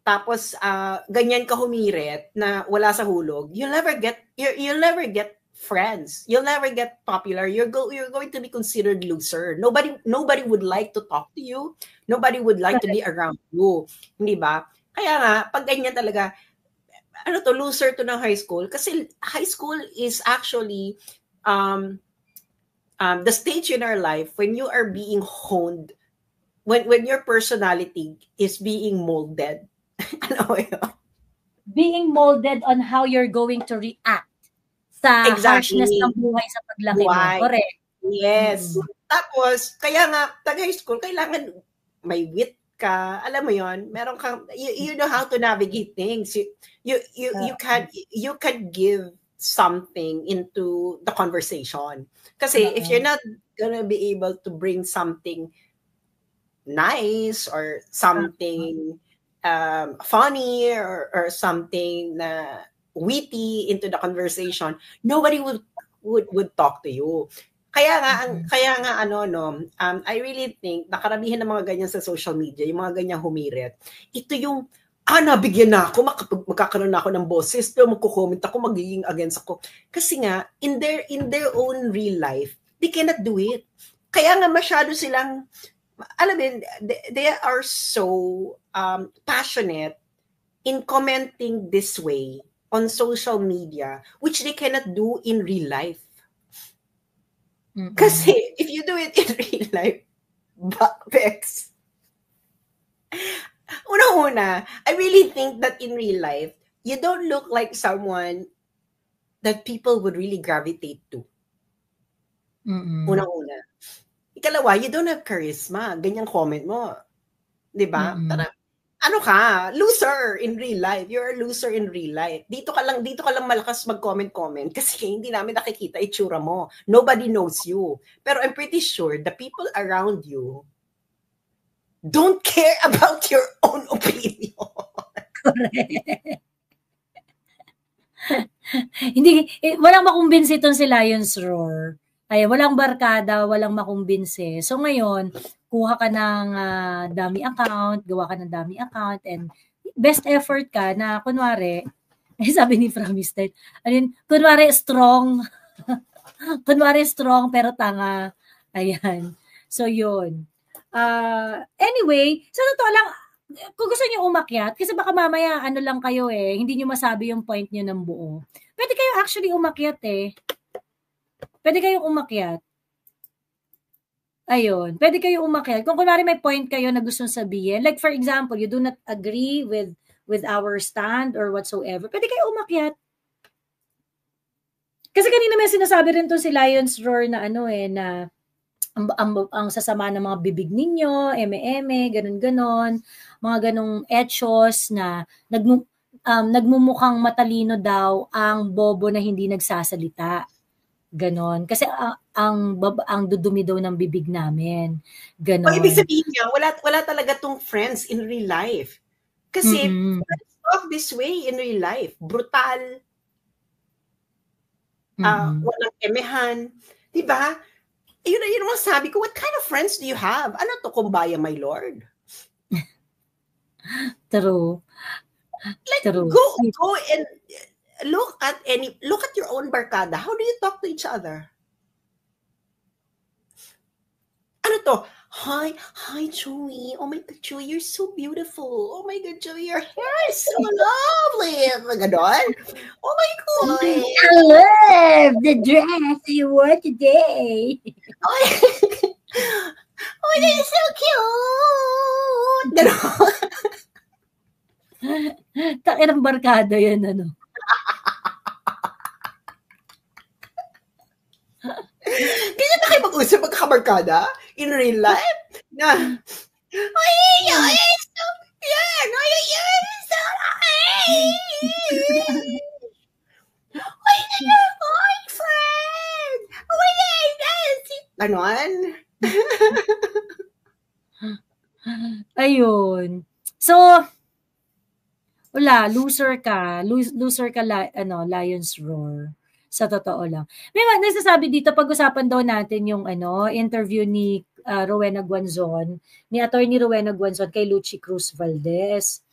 Speaker 1: tapos ganyan ka humirit na wala sa hulog, you'll never get friends. You'll never get popular. You're going to be considered loser. Nobody would like to talk to you. Nobody would like to be around you. Hindi ba? Kaya nga, pag ganyan talaga, loser to ng high school. Kasi high school is actually the stage in our life when you are being honed, when your personality is being molded.
Speaker 2: Being molded on how you're going to react sa harshness ng buhay sa paglaki mo. Correct.
Speaker 1: Yes. Tapos, kaya nga, tag-high school, kailangan may wit ka, alam mo yon, meron kang, you know how to navigate things. You can give something into the conversation. Kasi if you're not gonna be able to bring something nice or something funny or something na witty into the conversation, nobody would talk to you. Kaya nga I really think na karamihan ng mga ganyan sa social media, yung mga ganyang humirit, ito yung nabigyan na ako, magkakaroon na ako ng boses, pero magko-comment ako, magiging against ako. Kasi nga, in their own real life, they cannot do it. Kaya nga masyado silang, alam mo, they are so passionate in commenting this way on social media, which they cannot do in real life. Kasi if you do it in real life, Bex, una, I really think that in real life, you don't look like someone that people would really gravitate to. Una. Ikalawa, you don't have charisma. Ganyang comment mo. Diba? Ano ka? Loser in real life. You're a loser in real life. Dito ka lang malakas mag-comment kasi hindi namin nakikita itsura mo. Nobody knows you. Pero I'm pretty sure the people around you don't care about your own opinion.
Speaker 2: Correct. Walang makumbinsi itong si Lion's Roar. Ay, walang barkada, walang makumbinsi. So ngayon, kuha ka ng dummy account, gawa ka ng dummy account, and best effort ka na, kunwari, sabi ni Framisted, kunwari strong, pero tanga. Ayan. So yun. Anyway, sa totoo lang, kung gusto niyo umakyat, kasi baka mamaya lang kayo hindi niyo masabi yung point niyo ng buo. Pwede kayo actually umakyat Pwede kayong umakyat. Ayun, pwede kayo umakyat. Kung kunwari may point kayo na gustong sabihin, like for example, you do not agree with our stand or whatsoever, pwede kayo umakyat. Kasi kanina may sinasabi rin to si Lion's Roar na na ang sasama ng mga bibig ninyo, eme, ganon, mga ganong etchos na nagmumukhang matalino daw ang bobo na hindi nagsasalita. Ganon. Kasi ang dudumi daw ng bibig namin. Ganon.
Speaker 1: Ibig sabihin niya, wala talaga tong friends in real life. Kasi, let's talk this way in real life. Brutal. Walang emehan. Diba? Yun ang sabi ko, what kind of friends do you have? Ano to, kumbaya, my lord?
Speaker 2: True.
Speaker 1: Like,
Speaker 2: True.
Speaker 1: Go and look at your own barkada. How do you talk to each other? Ano to? Hi, Joey. Oh my God, Joey, you're so beautiful. Oh my God, Joey, your hair is so lovely. Ganon. Oh my God.
Speaker 2: I love the dress you wore today.
Speaker 1: Oh, that is so cute. Ganon.
Speaker 2: Takirang barkada yan,
Speaker 1: Ganyan na kayo mag-usap magkabarkada in real life? Na, ganon.
Speaker 2: Ayun. So, wala, loser ka. Loser ka, Lion's Roar. Sa totoo lang. May nagsasabi dito, pag-usapan daw natin yung interview ni Rowena Guanzon, ni Attorney Rowena Guanzon kay Lucy Cruz Valdez.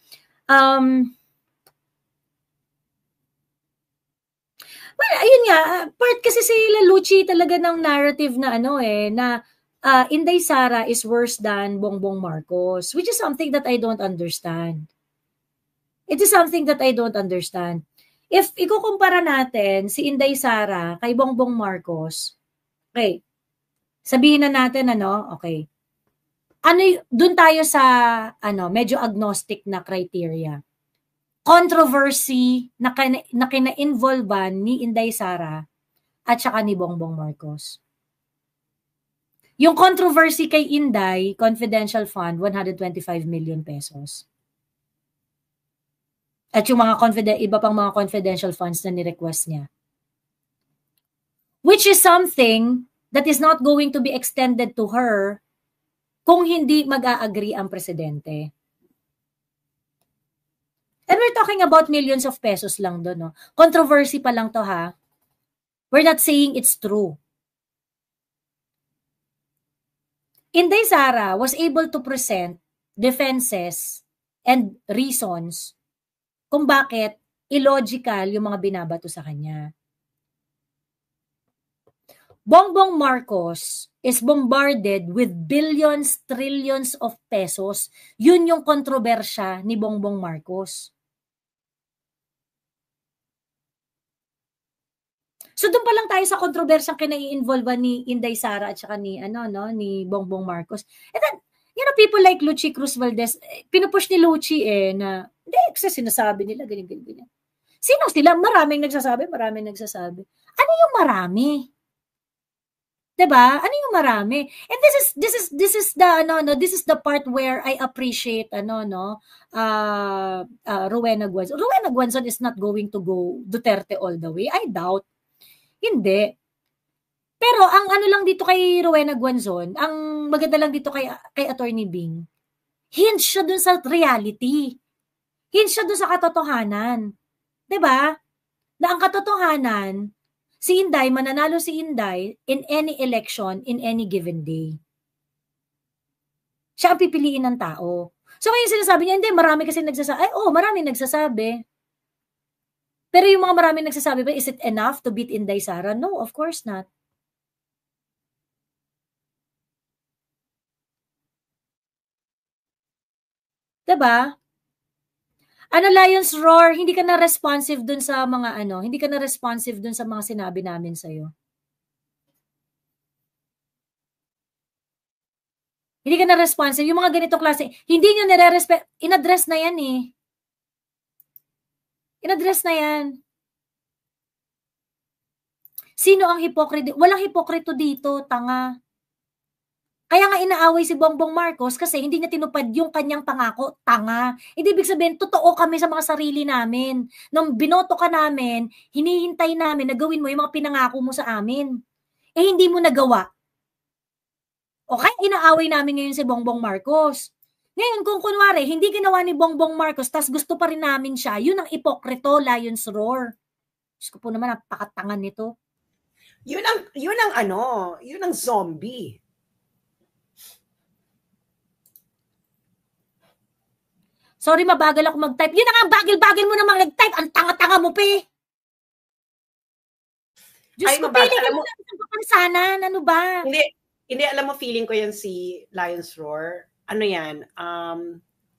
Speaker 2: Well, ayun nga, part kasi sila Lucy talaga ng narrative na na Inday Sara is worse than Bongbong Marcos, which is something that I don't understand. It is something that I don't understand. If ikukumpara natin si Inday Sara kay Bongbong Marcos, okay, sabihin na natin okay. Dun tayo sa medyo agnostic na criteria. Controversy na kina-involvean ni Inday Sara at saka ni Bongbong Marcos. Yung controversy kay Inday, confidential fund, 125 million pesos. At yung iba pang mga confidential funds na ni-request niya. Which is something that is not going to be extended to her kung hindi mag-a-agree ang presidente. And we're talking about millions of pesos lang doon. No? Controversy pa lang to ha. We're not saying it's true. Inday Sara was able to present defenses and reasons kung bakit illogical yung mga binabato sa kanya. Bongbong Marcos is bombarded with billions, trillions of pesos. Yun yung kontrobersya ni Bongbong Marcos. So doon pa lang tayo sa kontrobersyang kinai-involve ni Inday Sara at saka ni Bongbong Marcos. And then, people like Lucy Cruz Valdez, pinupush ni Lucy na hindi, kasi sinasabi nila ganyan. Sino sila? Maraming nagsasabi. Ano yung marami? 'Di ba? Ano yung marami? And this is the part where I appreciate Rowena Guanzon. Rowena Guanzon is not going to go Duterte all the way. I doubt. Hindi. Pero ang lang dito kay Rowena Guanzon, ang maganda lang dito kay Attorney Bing, hint siya dun sa reality. Hint siya dun sa katotohanan. 'Di ba? Na ang katotohanan, si Inday, mananalo si Inday in any election, in any given day. Siya ang pipiliin ng tao. So ngayon sinasabi niya, hindi, marami kasi nagsasabi. Marami nagsasabi. Pero yung mga maraming nagsasabi ba, is it enough to beat Inday Sara? No, of course not. Diba? Lion's Roar, hindi ka na responsive dun sa mga hindi ka na responsive dun sa mga sinabi namin sa'yo. Hindi ka na responsive. Yung mga ganitong klase, hindi nyo nire-respect. In-address na yan eh. In-address na yan. Sino ang hipokrito? Walang hipokrito dito, tanga. Kaya nga inaaway si Bongbong Marcos kasi hindi niya tinupad yung kanyang pangako, tanga. Hindi ibig sabihin, totoo kami sa mga sarili namin. Nung binoto ka namin, hinihintay namin na gawin mo yung mga pinangako mo sa amin. Hindi mo nagawa. O kaya inaaway namin ngayon si Bongbong Marcos. Ngayon, kung kunwari, hindi ginawa ni Bongbong Marcos, tas gusto pa rin namin siya, yun ang ipokrito, Lion's Roar. Diyos ko po naman, napakatangan nito.
Speaker 1: Yun ang zombie.
Speaker 2: Sorry, mabagal ako mag-type. Yun na nga, bagil-bagil mo namang nag-type. Ang tanga-tanga mo, pe. Diyos ko, pili ka mo ng kapansanan. Ano ba?
Speaker 1: Hindi, alam mo, feeling ko yan si Lion's Roar. Ano yan?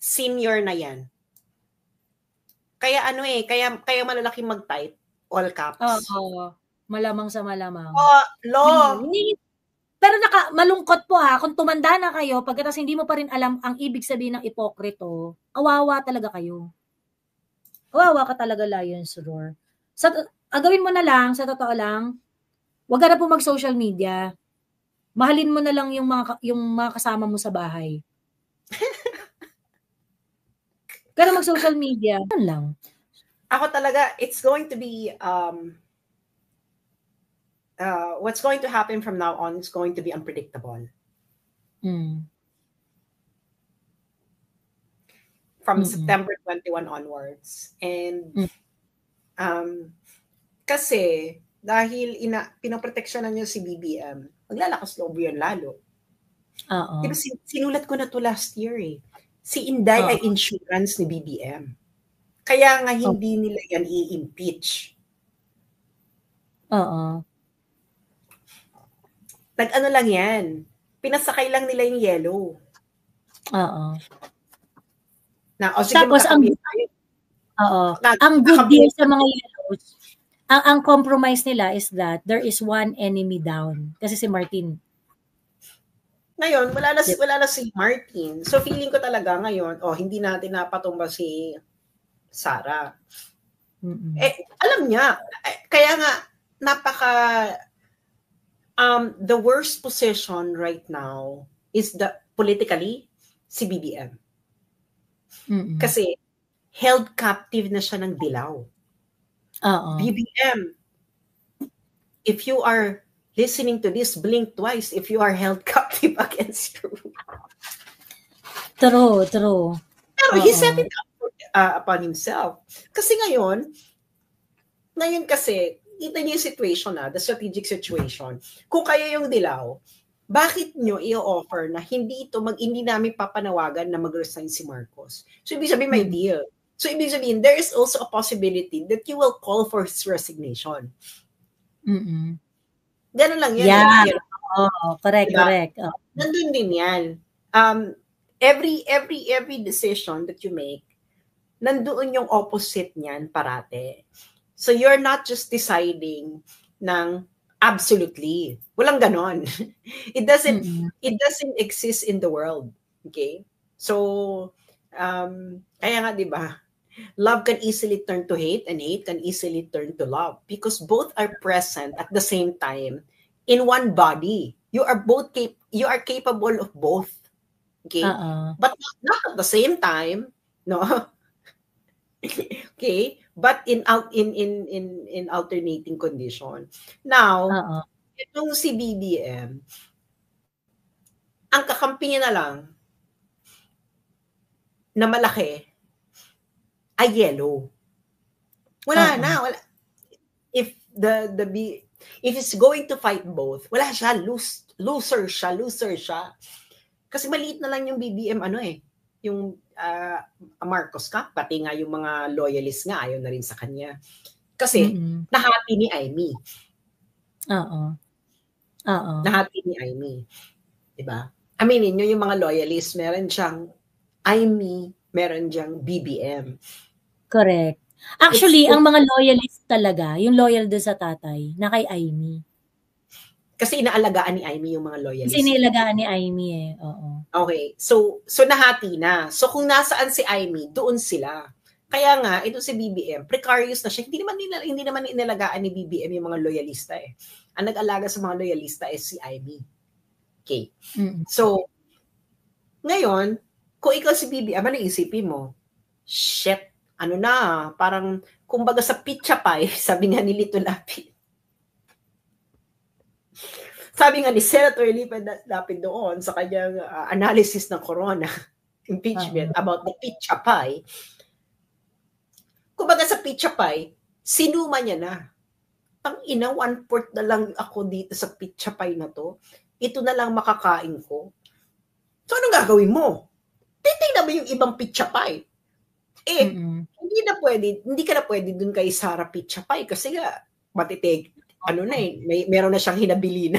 Speaker 1: Senior na yan. Kaya kaya malalaki mag-type. All caps.
Speaker 2: Oo. Malamang sa malamang.
Speaker 1: Law.
Speaker 2: Pero malungkot po kung tumanda na kayo, pagkatapos hindi mo pa rin alam ang ibig sabihin ng ipokrito, kawawa talaga kayo. Kawawa ka talaga, Lion's Roar. Gawin mo na lang, sa totoo lang, wag ka na po mag-social media. Mahalin mo na lang yung mga kasama mo sa bahay. Pero mag-social media, yan lang.
Speaker 1: Ako talaga, it's going to be, what's going to happen from now on is going to be unpredictable. From September 21 onwards. And, kasi, dahil pinoproteksyonan niyo si BBM, maglalakas loob yun lalo. Diba, sinulat ko na to last year eh. Si Inday ay insurance ni BBM. Kaya nga hindi nila yan i-impeach. Nag-ano lang yan. Pinasakay lang nila yung yellow.
Speaker 2: Tapos ang good deal sa mga yellows, ang compromise nila is that there is one enemy down. Kasi si Martin.
Speaker 1: Ngayon, wala na si Martin. So feeling ko talaga ngayon, hindi natin napatumba si Sara. Alam niya. Kaya nga, the worst position right now is politically, si BBM. Kasi, held captive na siya ng dilaw. BBM, if you are listening to this, blink twice if you are held captive against True.
Speaker 2: True.
Speaker 1: Pero he set it up upon himself. Kasi ngayon kasi, kita niyo yung situation the strategic situation. Kung kayo yung dilaw, bakit nyo i-offer na hindi namin papanawagan na mag-resign si Marcos? So, ibig sabihin may deal. So, ibig sabihin, there is also a possibility that you will call for his resignation. Ganun lang yan.
Speaker 2: Yeah. Correct.
Speaker 1: Nandun din yan. Every decision that you make, nandoon yung opposite niyan parate. So you're not just deciding ng absolutely. Walang ganon. It doesn't exist in the world. Okay? So kaya nga 'di ba? Love can easily turn to hate and hate can easily turn to love because both are present at the same time in one body. You are capable of both. Okay? But not at the same time, no? Okay? But in alternating condition. Now, itong si BBM, ang kakampi niya na lang na malaki ay yellow. Wala. If it's going to fight both, wala siya, loser siya. Kasi maliit na lang yung BBM yung Marcos ka, pati nga yung mga loyalists nga ayaw na rin sa kanya. Kasi nahati ni Amy. Nahati ni Amy. 'Di ba? Aminin niyo yung mga loyalists, meron siyang Amy, meron diyang BBM.
Speaker 2: Correct. Actually, ang mga loyalist talaga, yung loyal doon sa tatay, na kay Amy.
Speaker 1: Kasi inaalagaan ni Amy yung mga loyalists.
Speaker 2: Kasi inaalagaan ni Amy oo.
Speaker 1: Okay. So nahati na. So kung nasaan si Amy, doon sila. Kaya nga, ito si BBM, precarious na siya. Hindi naman inalagaan ni BBM yung mga loyalista eh. Ang nag-alaga sa mga loyalista is si Amy. Okay. So, ngayon, kung ikaw si BBM, ano isipin mo? Shit, parang, kumbaga sa pizza pie, sabi nga ni Lito Lapid. Sabi nga ni Senator Lapid doon sa kanyang analysis ng corona impeachment about the pizza pie. Kumbaga sa pizza pie, sinuma niya na. Ang ina, 1/4 na lang ako dito sa pizza pie na to. Ito na lang makakain ko. So anong gagawin mo? Titignan mo yung ibang pizza pie. Hindi ka na pwede dun kay Sara pizza pie kasi nga matitig. Meron na siyang hinabili na.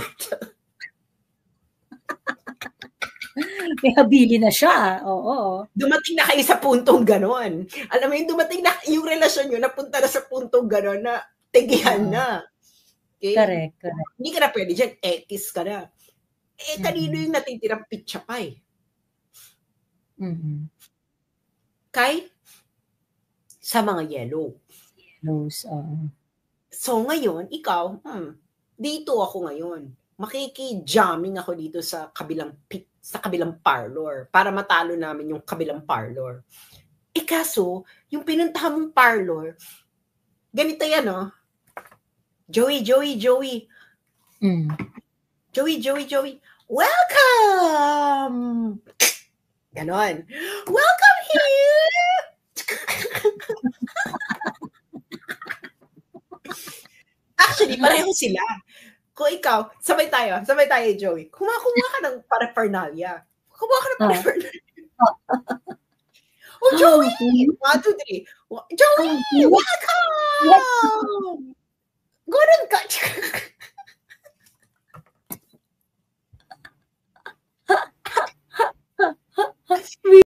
Speaker 2: May habili na siya. Oo.
Speaker 1: Dumating na kayo sa puntong ganon. Alam mo yung dumating na yung relasyon nyo, napunta na sa puntong ganon na tigihan na. Okay?
Speaker 2: Correct.
Speaker 1: Hindi ka na pwede dyan. Ekis ka na. Kanino yung natitirang pizza pie? Kay? Sa mga yellow.
Speaker 2: Yellows,
Speaker 1: So ngayon, ikaw, dito ako ngayon. makiki-jamming ako dito sa kabilang parlor para matalo namin yung kabilang parlor. Kaso, yung pinuntahan mong parlor, ganito yan, no? Joey. Joey. Welcome! Ganon. Welcome here! Actually, pareho sila. Kung ikaw, sabay tayo, Joey. Kumuha ka ng paraphernalia. Oh, Joey! 1, 2, 3. Joey! Welcome! Gano'n ka.